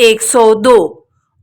102।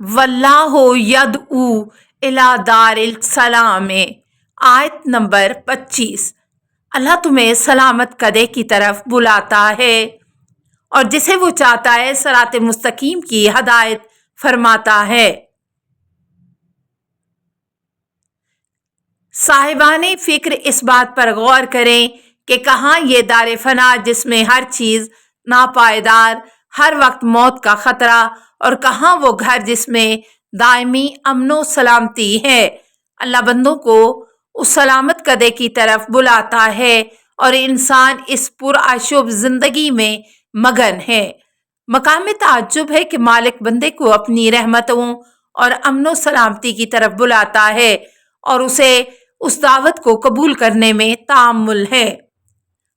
واللہ یدعو الی دار السلام، آیت نمبر 25۔ اللہ تمہیں سلامت قدے کی طرف بلاتا ہے اور جسے وہ چاہتا ہے صراط مستقیم کی ہدایت فرماتا ہے۔ صاحبان فکر اس بات پر غور کریں کہ کہاں یہ دار فنا جس میں ہر چیز ناپائیدار، ہر وقت موت کا خطرہ، اور کہاں وہ گھر جس میں دائمی امن و سلامتی ہے۔ اللہ بندوں کو اس سلامت قدے کی طرف بلاتا ہے اور انسان اس پرعشب زندگی میں مگن ہے۔ مقام تعجب ہے کہ مالک بندے کو اپنی رحمتوں اور امن و سلامتی کی طرف بلاتا ہے اور اسے اس دعوت کو قبول کرنے میں تامل ہے۔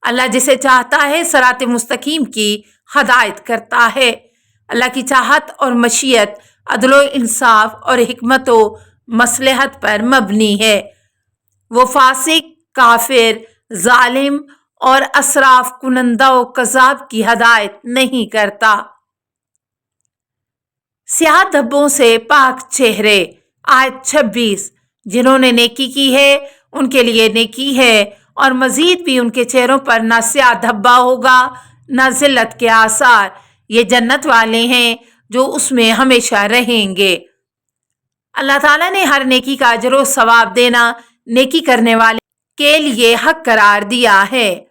اللہ جسے چاہتا ہے صراط مستقیم کی ہدایت کرتا ہے۔ اللہ کی چاہت اور مشیت عدل و انصاف اور حکمت و مصلحت پر مبنی ہے۔ وہ فاسق، کافر، ظالم اور اسراف کنندہ و کذاب کی ہدایت نہیں کرتا۔ سیاہ دھبوں سے پاک چہرے، آیت 26۔ جنہوں نے نیکی کی ہے ان کے لیے نیکی ہے، اور مزید بھی ان کے چہروں پر نہ سیاہ دھبا ہوگا نہ ذلت کے آثار۔ یہ جنت والے ہیں جو اس میں ہمیشہ رہیں گے۔ اللہ تعالیٰ نے ہر نیکی کا اجر و ثواب دینا نیکی کرنے والے کے لیے حق قرار دیا ہے۔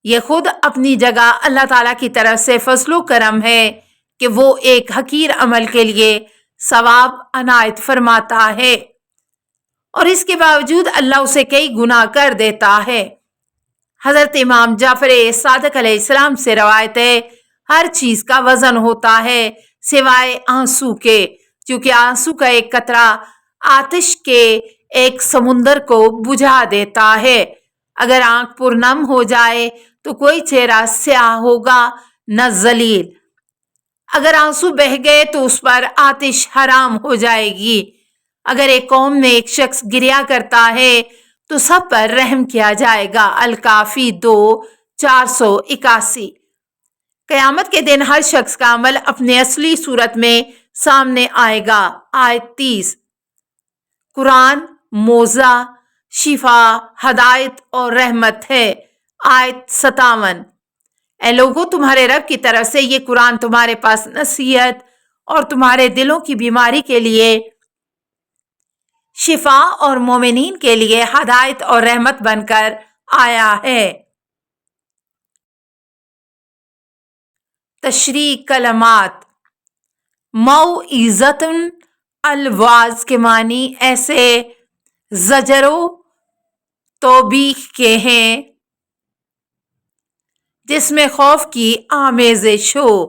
یہ خود اپنی جگہ اللہ تعالیٰ کی طرف سے فضل و کرم ہے کہ وہ ایک حقیر عمل کے لیے ثواب عنایت فرماتا ہے اور اس کے باوجود اللہ اسے کئی گنا کر دیتا ہے۔ حضرت امام جعفر صادق علیہ السلام سے روایت ہے، ہر چیز کا وزن ہوتا ہے سوائے آنسو کے، کیونکہ آنسو کا ایک قطرہ آتش کے ایک سمندر کو بجھا دیتا ہے۔ اگر آنکھ پرنم ہو جائے تو کوئی چہرہ سیاہ ہوگا نہ ذلیل۔ اگر آنسو بہہ گئے تو اس پر آتش حرام ہو جائے گی۔ اگر ایک قوم میں ایک شخص گریہ کرتا ہے تو سب پر رحم کیا جائے گا۔ الکافی 2:481۔ قیامت کے دن ہر شخص کا عمل اپنے اصلی صورت میں سامنے آئے گا۔ آیت 30۔ قرآن موعظہ، شفا، ہدایت اور رحمت ہے۔ آیت 57۔ اے لوگو، تمہارے رب کی طرف سے یہ قرآن تمہارے پاس نصیحت اور تمہارے دلوں کی بیماری کے لیے شفا اور مومنین کے لیے ہدایت اور رحمت بن کر آیا ہے۔ تشریح کلمات۔ موعظۃ الواعظ کے معنی ایسے زجر و توبیخ کے ہیں جس میں خوف کی آمیزش ہو۔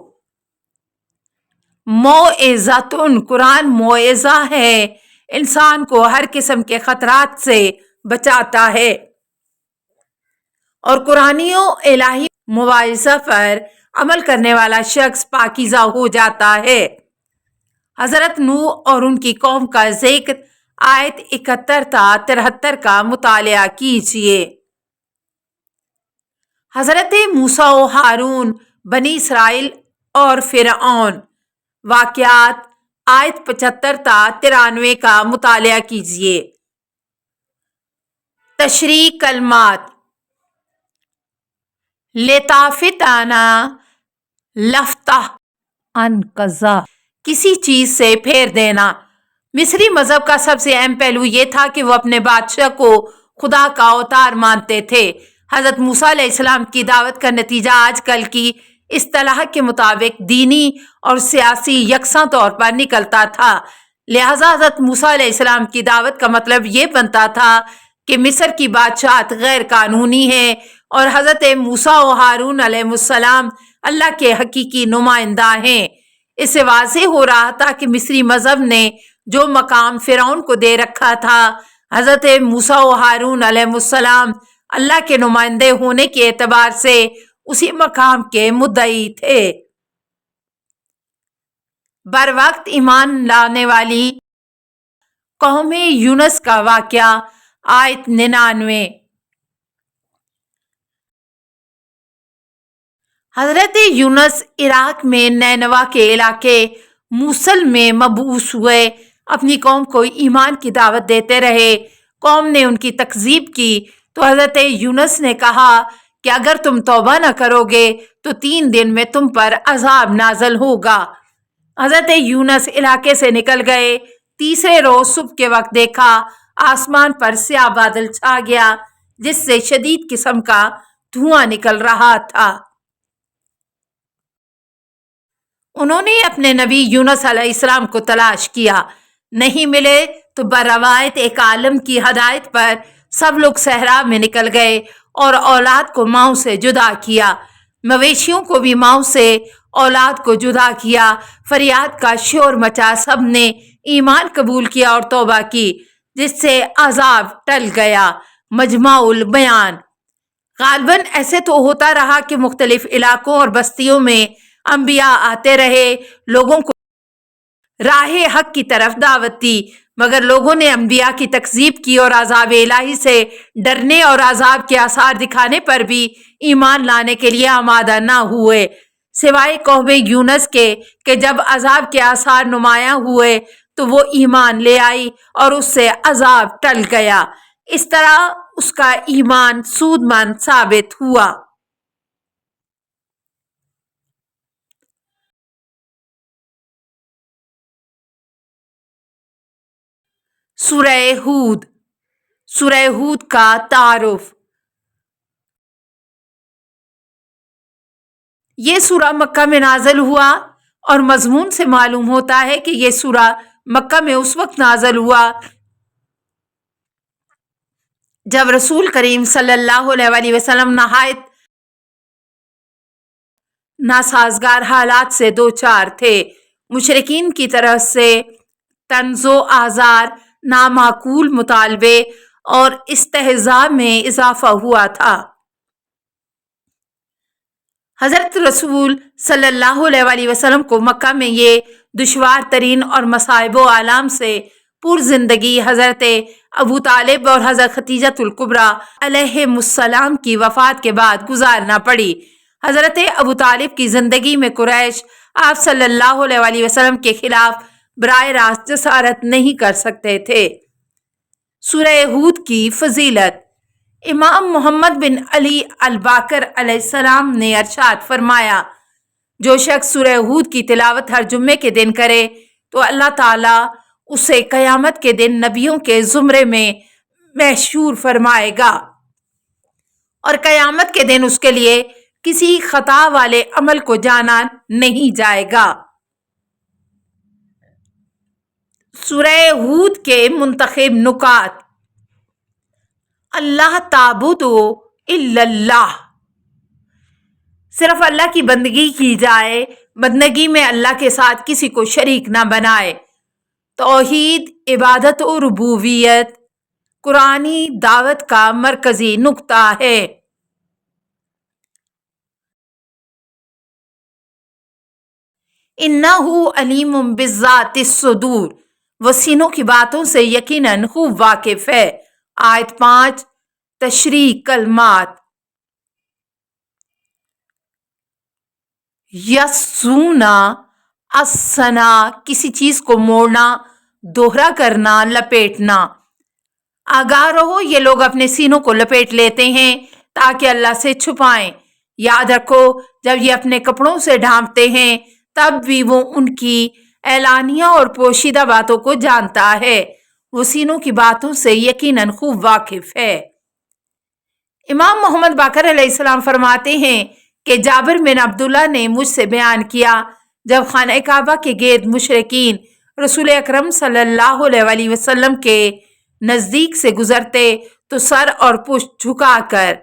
موعظۃ، قرآن موعظہ ہے، انسان کو ہر قسم کے خطرات سے بچاتا ہے اور قرآنی و الہی مواعظہ پر عمل کرنے والا شخص پاکیزہ ہو جاتا ہے۔ حضرت نوح اور ان کی قوم کا ذکر، آیت 71 تا 73 کا مطالعہ کیجیے۔ حضرت موسیٰ و ہارون، بنی اسرائیل اور فرعون، واقعات، آیت 75 تا 93 کا مطالعہ کیجیے۔ تشریح کلمات۔ لطافتانہ، لفتہ، انقضا، کسی چیز سے پھیر دینا۔ مصری مذہب کا سب سے اہم پہلو یہ تھا کہ وہ اپنے بادشاہ کو خدا کا اوتار مانتے تھے۔ حضرت موسیٰ علیہ السلام کی دعوت کا نتیجہ آج کل کی اصطلاح کے مطابق دینی اور سیاسی یکساں طور پر نکلتا تھا۔ لہٰذا حضرت موسیٰ علیہ السلام کی دعوت کا مطلب یہ بنتا تھا کہ مصر کی بادشاہت غیر قانونی ہے اور حضرت موسیٰ و ہارون علیہ السلام اللہ کے حقیقی نمائندہ ہیں۔ اس سے واضح ہو رہا تھا کہ مصری مذہب نے جو مقام فرعون کو دے رکھا تھا، حضرت موسیٰ و ہارون علیہ السلام اللہ کے نمائندے ہونے کے اعتبار سے اسی مقام کے مدعی تھے۔ بروقت ایمان لانے والی قوم یونس کا واقعہ، آیت 99۔ حضرت یونس عراق میں نینوا کے علاقے موصل میں مبعوث ہوئے، اپنی قوم کو ایمان کی دعوت دیتے رہے۔ قوم نے ان کی تکذیب کی تو حضرت یونس نے کہا کہ اگر تم توبہ نہ کرو گے تو 3 دن میں تم پر عذاب نازل ہوگا۔ حضرت یونس علاقے سے نکل گئے۔ تیسرے روز صبح کے وقت دیکھا آسمان پر سیاہ بادل چھا گیا جس سے شدید قسم کا دھواں نکل رہا تھا۔ انہوں نے اپنے نبی یونس علیہ السلام کو تلاش کیا، نہیں ملے تو بروایت ایک عالم کی ہدایت پر سب لوگ صحرا میں نکل گئے اور اولاد کو ماؤں سے جدا کیا، مویشیوں کو بھی ماؤں سے اولاد کو جدا کیا۔ فریاد کا شور مچا، سب نے ایمان قبول کیا اور توبہ کی، جس سے عذاب ٹل گیا۔ مجمع البیان۔ غالباً ایسے تو ہوتا رہا کہ مختلف علاقوں اور بستیوں میں انبیاء آتے رہے، لوگوں کو راہ حق کی طرف دعوت دی، مگر لوگوں نے انبیاء کی تکذیب کی اور عذاب الہی سے ڈرنے اور عذاب کے آثار دکھانے پر بھی ایمان لانے کے لیے آمادہ نہ ہوئے، سوائے قوم یونس کے کہ جب عذاب کے آثار نمایاں ہوئے تو وہ ایمان لے آئی اور اس سے عذاب ٹل گیا۔ اس طرح اس کا ایمان سود مند ثابت ہوا۔ سورہ ہود۔ سورہ ہود کا تعارف۔ یہ سورہ مکہ میں نازل ہوا اور مضمون سے معلوم ہوتا ہے کہ یہ سورہ مکہ میں اس وقت نازل ہوا جب رسول کریم صلی اللہ علیہ وسلم نہایت ناسازگار حالات سے دوچار تھے۔ مشرکین کی طرف سے طنز و آزار، نامعقول مطالبے اور استہزاء میں اضافہ ہوا تھا۔ حضرت رسول صلی اللہ علیہ وسلم کو مکہ میں یہ دشوار ترین اور مصائب و آلام سے پور زندگی حضرت ابو طالب اور حضرت خدیجہ الکبریٰ علیہم السلام کی وفات کے بعد گزارنا پڑی۔ حضرت ابو طالب کی زندگی میں قریش آپ صلی اللہ علیہ وسلم کے خلاف براہ راست جسارت نہیں کر سکتے تھے۔ سورہ ہود کی فضیلت۔ امام محمد بن علی الباقر علیہ السلام نے ارشاد فرمایا، جو شخص سورہ ہود کی تلاوت ہر جمعے کے دن کرے تو اللہ تعالیٰ اسے قیامت کے دن نبیوں کے زمرے میں محشور فرمائے گا اور قیامت کے دن اس کے لیے کسی خطا والے عمل کو جانا نہیں جائے گا۔ سورہ ہود کے منتخب نکات۔ اللہ تعبدوا الا اللہ، صرف اللہ کی بندگی کی جائے، بندگی میں اللہ کے ساتھ کسی کو شریک نہ بنائے۔ توحید، عبادت و ربوبیت قرآنی دعوت کا مرکزی نقطہ ہے۔ انہ علیم بذات الصدور، وہ سینوں کی باتوں سے یقیناً خوب واقف ہے۔ آیت 5 تشریح کلمات۔ یسونا السنا، کسی چیز کو موڑنا، دوہرا کرنا، لپیٹنا۔ آگاہ رہو، یہ لوگ اپنے سینوں کو لپیٹ لیتے ہیں تاکہ اللہ سے چھپائیں۔ یاد رکھو، جب یہ اپنے کپڑوں سے ڈھانپتے ہیں تب بھی وہ ان کی اعلانیہ اور پوشیدہ باتوں کو جانتا ہے۔ وہ سینوں کی باتوں سے یقیناً خوب واقف ہے۔ امام محمد باقر علیہ السلام فرماتے ہیں کہ جابر بن عبداللہ نے مجھ سے بیان کیا، جب خانہ کعبہ کے گرد مشرکین رسول اکرم صلی اللہ علیہ وسلم کے نزدیک سے گزرتے تو سر اور پشت جھکا کر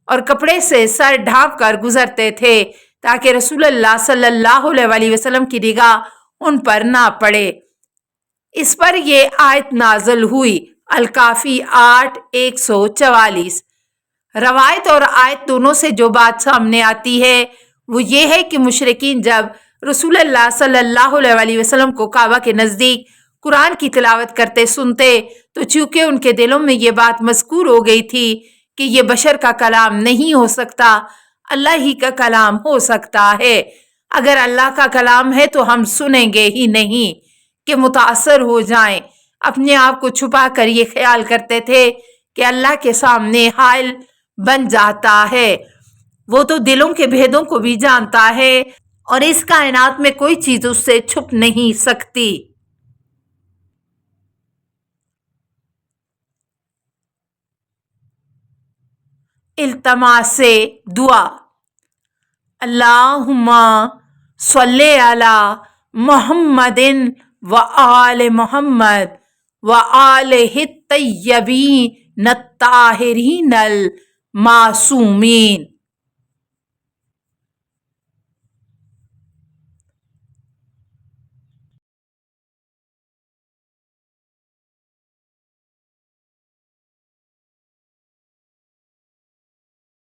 اور کپڑے سے سر ڈھانپ کر گزرتے تھے تاکہ رسول اللہ صلی اللہ علیہ وسلم کی نگاہ ان پر نہ پڑے۔ اس پر یہ آیت نازل ہوئی، الکافی 8:144۔ روایت اور آیت دونوں سے جو بات سامنے آتی ہے وہ یہ ہے کہ مشرکین جب رسول اللہ صلی اللہ علیہ وسلم کو کعبہ کے نزدیک قرآن کی تلاوت کرتے سنتے تو چونکہ ان کے دلوں میں یہ بات مذکور ہو گئی تھی کہ یہ بشر کا کلام نہیں ہو سکتا، اللہ ہی کا کلام ہو سکتا ہے۔ اگر اللہ کا کلام ہے تو ہم سنیں گے ہی نہیں کہ متاثر ہو جائیں۔ اپنے آپ کو چھپا کر یہ خیال کرتے تھے کہ اللہ کے سامنے حائل بن جاتا ہے، وہ تو دلوں کے بھیدوں کو بھی جانتا ہے اور اس کائنات میں کوئی چیز اس سے چھپ نہیں سکتی۔ التماس دعا: اللہم صلی علی محمد و آل محمد و آلہ الطیبین الطاہرین المعصومین۔